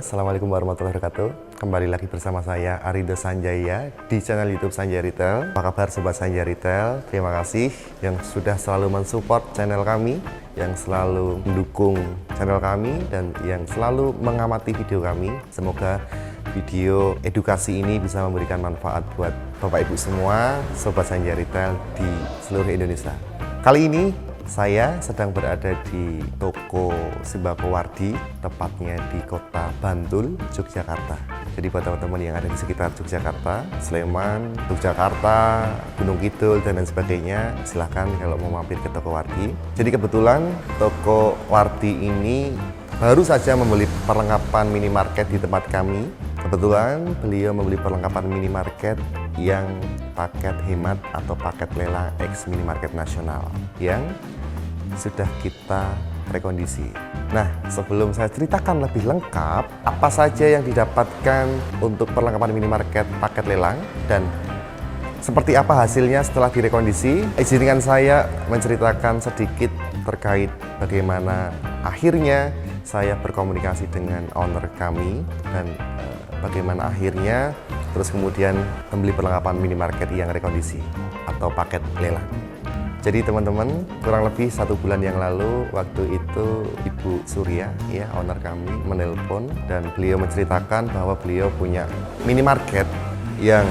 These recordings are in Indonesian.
Assalamualaikum warahmatullahi wabarakatuh. Kembali lagi bersama saya Arido Sanjaya di channel YouTube Sanjaya Retail. Apa kabar Sobat Sanjaya Retail? Terima kasih yang sudah selalu mensupport channel kami, yang selalu mendukung channel kami, dan yang selalu mengamati video kami. Semoga video edukasi ini bisa memberikan manfaat buat Bapak Ibu semua, Sobat Sanjaya Retail di seluruh Indonesia. Kali ini saya sedang berada di toko Sembako Wardi, tepatnya di kota Bantul, Yogyakarta. Jadi buat teman-teman yang ada di sekitar Yogyakarta, Sleman, Yogyakarta, Gunung Kidul, dan lain sebagainya, silahkan kalau mau mampir ke toko Wardi. Jadi kebetulan toko Wardi ini baru saja membeli perlengkapan minimarket di tempat kami. Kebetulan beliau membeli perlengkapan minimarket yang paket hemat atau paket lelang X minimarket nasional yang sudah kita rekondisi. Nah, sebelum saya ceritakan lebih lengkap apa saja yang didapatkan untuk perlengkapan minimarket paket lelang dan seperti apa hasilnya setelah direkondisi, izinkan saya menceritakan sedikit terkait bagaimana akhirnya saya berkomunikasi dengan owner kami dan bagaimana akhirnya terus kemudian membeli perlengkapan minimarket yang rekondisi atau paket lelang. Jadi teman-teman, kurang lebih 1 bulan yang lalu, waktu itu Ibu Surya, ya, owner kami, menelpon dan beliau menceritakan bahwa beliau punya minimarket yang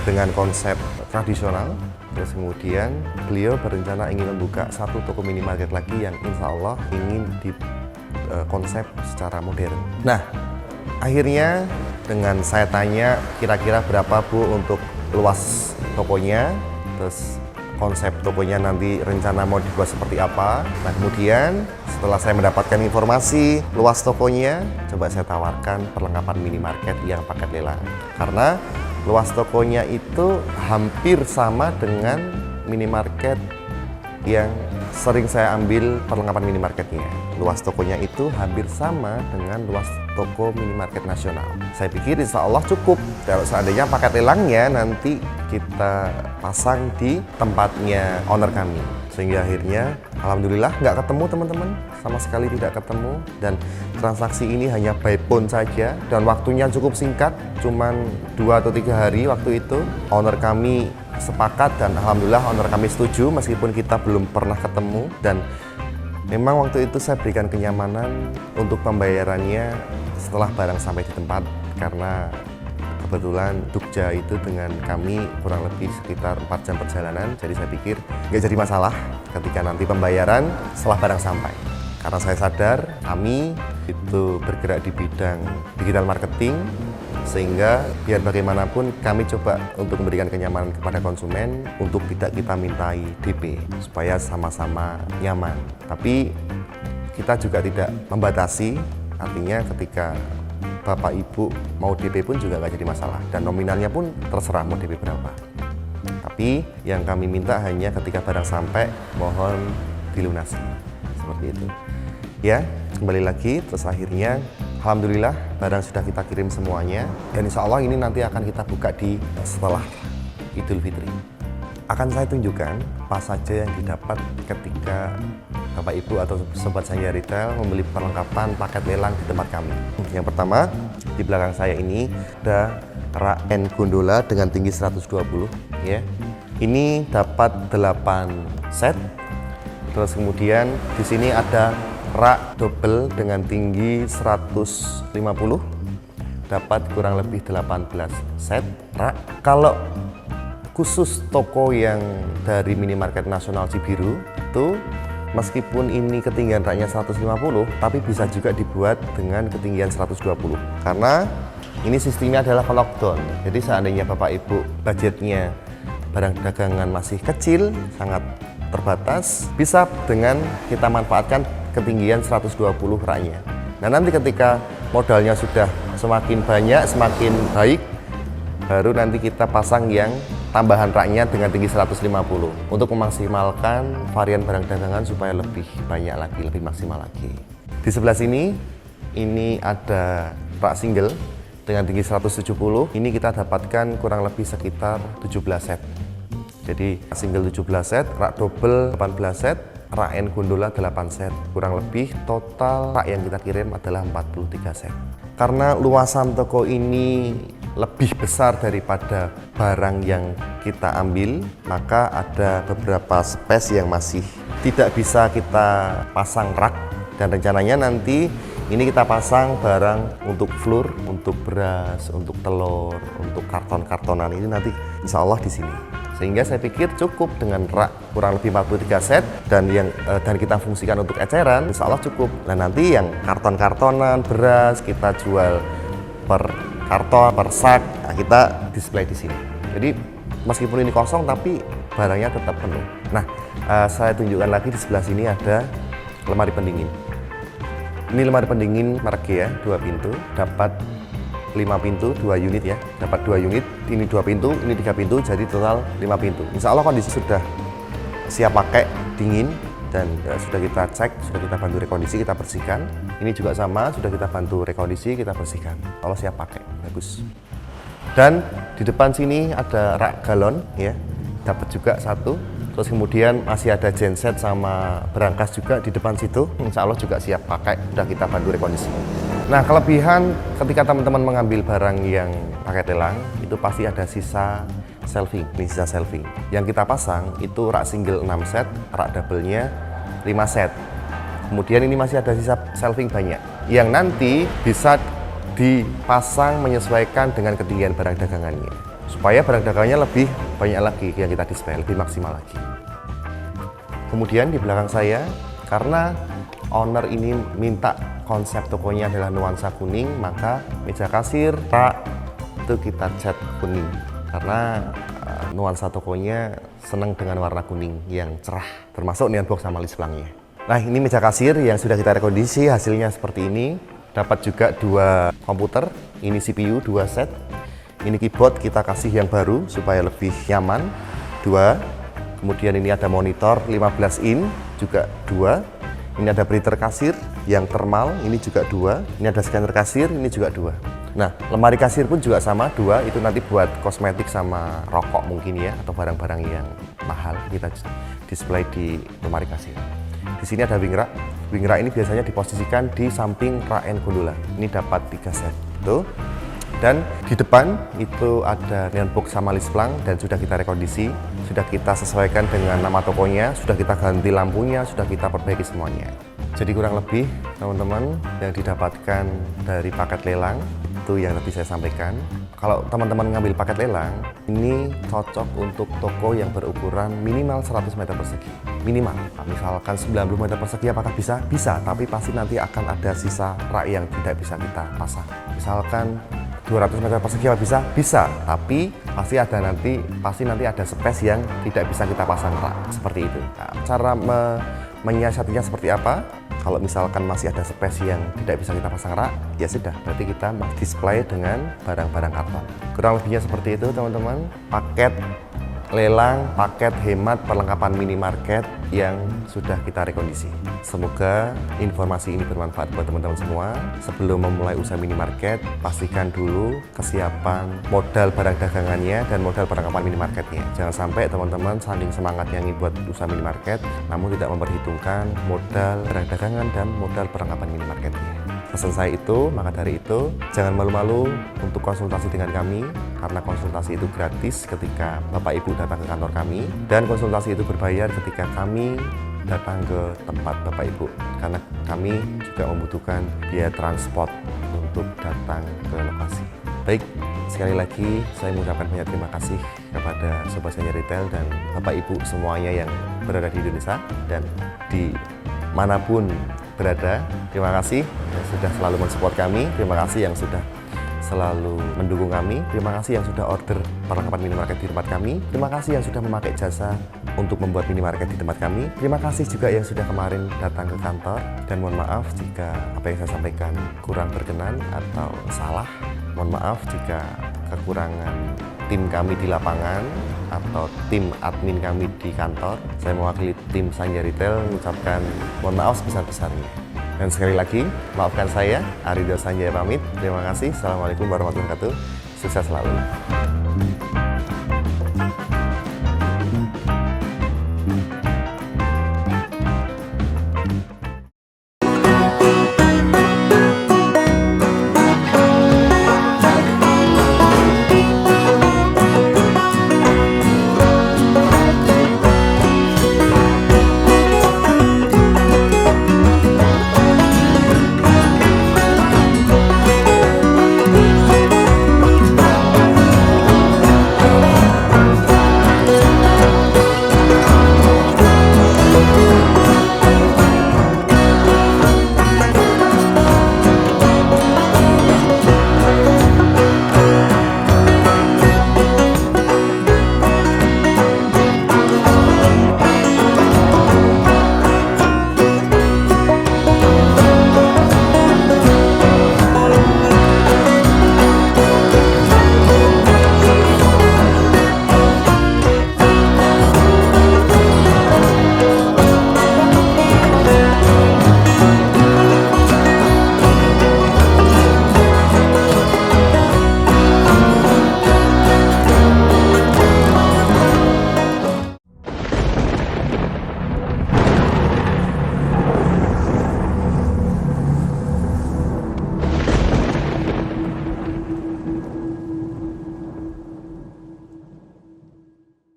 dengan konsep tradisional. Terus kemudian beliau berencana ingin membuka 1 toko minimarket lagi yang insya Allah ingin konsep secara modern. Nah, akhirnya dengan saya tanya kira-kira berapa Bu untuk luas tokonya, terus konsep tokonya nanti rencana mau dibuat seperti apa. Nah, kemudian setelah saya mendapatkan informasi luas tokonya, coba saya tawarkan perlengkapan minimarket yang paket lelang. Karena luas tokonya itu hampir sama dengan minimarket yang sering saya ambil perlengkapan minimarketnya. Luas tokonya itu hampir sama dengan luas toko minimarket nasional. Saya pikir insya Allah cukup. Kalau seandainya paket lelangnya nanti kita pasang di tempatnya owner kami. Sehingga akhirnya alhamdulillah nggak ketemu teman-teman, sama sekali tidak ketemu, dan transaksi ini hanya by phone saja dan waktunya cukup singkat, cuman 2 atau 3 hari waktu itu. Owner kami sepakat dan alhamdulillah owner kami setuju meskipun kita belum pernah ketemu, dan memang waktu itu saya berikan kenyamanan untuk pembayarannya setelah barang sampai di tempat, karena kebetulan Jogja itu dengan kami kurang lebih sekitar 4 jam perjalanan, jadi saya pikir nggak jadi masalah ketika nanti pembayaran setelah barang sampai. Karena saya sadar kami itu bergerak di bidang digital marketing, sehingga biar bagaimanapun kami coba untuk memberikan kenyamanan kepada konsumen untuk tidak kita mintai DP supaya sama-sama nyaman. Tapi kita juga tidak membatasi, artinya ketika Bapak Ibu mau DP pun juga nggak jadi masalah, dan nominalnya pun terserah mau DP berapa. Tapi yang kami minta hanya ketika barang sampai mohon dilunasi, seperti itu. Ya, kembali lagi, terus akhirnya alhamdulillah barang sudah kita kirim semuanya, dan insya Allah ini nanti akan kita buka di setelah Idul Fitri. Akan saya tunjukkan apa saja yang didapat ketika Bapak Ibu atau Sobat Sanjaya Retail membeli perlengkapan paket lelang di tempat kami. Yang pertama, di belakang saya ini ada rak N gondola dengan tinggi 120, ya. Ini dapat 8 set. Terus kemudian di sini ada rak double dengan tinggi 150, dapat kurang lebih 18 set rak. Kalau khusus toko yang dari minimarket nasional Cibiru itu meskipun ini ketinggian raknya 150, tapi bisa juga dibuat dengan ketinggian 120. Karena ini sistemnya adalah lockdown. Jadi seandainya Bapak Ibu budgetnya barang dagangan masih kecil, sangat terbatas, bisa dengan kita manfaatkan ketinggian 120 raknya. Nah, nanti ketika modalnya sudah semakin banyak, semakin baik, baru nanti kita pasang yang tambahan raknya dengan tinggi 150 untuk memaksimalkan varian barang dagangan supaya lebih banyak lagi, lebih maksimal lagi. Di sebelah sini ini ada rak single dengan tinggi 170. Ini kita dapatkan kurang lebih sekitar 17 set. Jadi single 17 set, rak double 18 set, rak N gondola 8 set. Kurang lebih total rak yang kita kirim adalah 43 set. Karena luasan toko ini lebih besar daripada barang yang kita ambil, maka ada beberapa space yang masih tidak bisa kita pasang rak, dan rencananya nanti ini kita pasang barang untuk flour, untuk beras, untuk telur, untuk karton-kartonan ini nanti insya Allah di sini. Sehingga saya pikir cukup dengan rak kurang lebih 43 set dan kita fungsikan untuk eceran, insya Allah cukup. Nah nanti yang karton-kartonan, beras kita jual per karton, per sak, nah, kita display di sini. Jadi meskipun ini kosong tapi barangnya tetap penuh. Nah saya tunjukkan lagi di sebelah sini ada lemari pendingin. Ini lemari pendingin merek ya, 2 pintu, dapat 5 pintu, 2 unit ya, dapat 2 unit, ini 2 pintu, ini 3 pintu, jadi total 5 pintu. Insya Allah kondisi sudah siap pakai, dingin, dan sudah kita cek, sudah kita bantu rekondisi, kita bersihkan. Ini juga sama, sudah kita bantu rekondisi, kita bersihkan. Kalau siap pakai, bagus. Dan di depan sini ada rak galon ya, dapat juga 1. Terus kemudian masih ada genset sama berangkas juga di depan situ, insya Allah juga siap pakai, sudah kita bantu rekondisi. Nah kelebihan ketika teman-teman mengambil barang yang pakai lelang, itu pasti ada sisa shelving, ini sisa shelving. Yang kita pasang itu rak single 6 set, rak double-nya 5 set. Kemudian ini masih ada sisa shelving banyak, yang nanti bisa dipasang menyesuaikan dengan ketinggian barang dagangannya. Supaya barang dagangannya lebih banyak lagi yang kita display, lebih maksimal lagi. Kemudian di belakang saya, karena owner ini minta konsep tokonya adalah nuansa kuning, maka meja kasir, rak itu kita cat kuning. Karena nuansa tokonya senang dengan warna kuning yang cerah, termasuk neon box sama list pelangnya. Nah ini meja kasir yang sudah kita rekondisi, hasilnya seperti ini. Dapat juga 2 komputer, ini CPU 2 set. Ini keyboard kita kasih yang baru supaya lebih nyaman, 2. Kemudian ini ada monitor 15 in, juga 2. Ini ada printer kasir yang thermal, ini juga 2. Ini ada scanner kasir, ini juga 2. Nah, lemari kasir pun juga sama, 2. Itu nanti buat kosmetik sama rokok mungkin ya, atau barang-barang yang mahal kita display di lemari kasir. Di sini ada wing rack. Wing rack ini biasanya diposisikan di samping rak and gondola. Ini dapat 3 set. Tuh. Dan di depan itu ada neon box sama list pelang dan sudah kita rekondisi, sudah kita sesuaikan dengan nama tokonya, sudah kita ganti lampunya, sudah kita perbaiki semuanya. Jadi kurang lebih teman-teman yang didapatkan dari paket lelang itu yang tadi saya sampaikan. Kalau teman-teman ngambil paket lelang, ini cocok untuk toko yang berukuran minimal 100 meter persegi. Minimal, misalkan 90 meter persegi apakah bisa? Bisa, tapi pasti nanti akan ada sisa rak yang tidak bisa kita pasang. Misalkan 200 meter persegi apa bisa? Bisa, tapi pasti nanti ada space yang tidak bisa kita pasang rak, seperti itu. Nah, cara menyiasatinya seperti apa? Kalau misalkan masih ada space yang tidak bisa kita pasang rak, ya sudah, berarti kita display dengan barang-barang karton. Kurang lebihnya seperti itu teman-teman, paket lelang, paket hemat perlengkapan minimarket yang sudah kita rekondisi. Semoga informasi ini bermanfaat buat teman-teman semua. Sebelum memulai usaha minimarket, pastikan dulu kesiapan modal barang dagangannya dan modal perlengkapan minimarketnya. Jangan sampai teman-teman saking semangatnya ingin buat usaha minimarket, namun tidak memperhitungkan modal barang dagangan dan modal perlengkapan minimarketnya. Pesan saya itu, maka dari itu jangan malu-malu untuk konsultasi dengan kami, karena konsultasi itu gratis ketika Bapak Ibu datang ke kantor kami, dan konsultasi itu berbayar ketika kami datang ke tempat Bapak Ibu, karena kami juga membutuhkan biaya transport untuk datang ke lokasi. Baik, sekali lagi saya mengucapkan banyak terima kasih kepada Sobat Sanjay Retail dan Bapak Ibu semuanya yang berada di Indonesia dan di manapun berada. Terima kasih yang sudah selalu mensupport kami, terima kasih yang sudah selalu mendukung kami, terima kasih yang sudah order perlengkapan minimarket di tempat kami, terima kasih yang sudah memakai jasa untuk membuat minimarket di tempat kami, terima kasih juga yang sudah kemarin datang ke kantor, dan mohon maaf jika apa yang saya sampaikan kurang berkenan atau salah. Mohon maaf jika kekurangan tim kami di lapangan atau tim admin kami di kantor. Saya mewakili tim Sanjay Retail mengucapkan mohon maaf sebesar-besarnya. Dan sekali lagi, maafkan saya, Arido Sanjay pamit. Terima kasih. Assalamualaikum warahmatullahi wabarakatuh. Sukses selalu.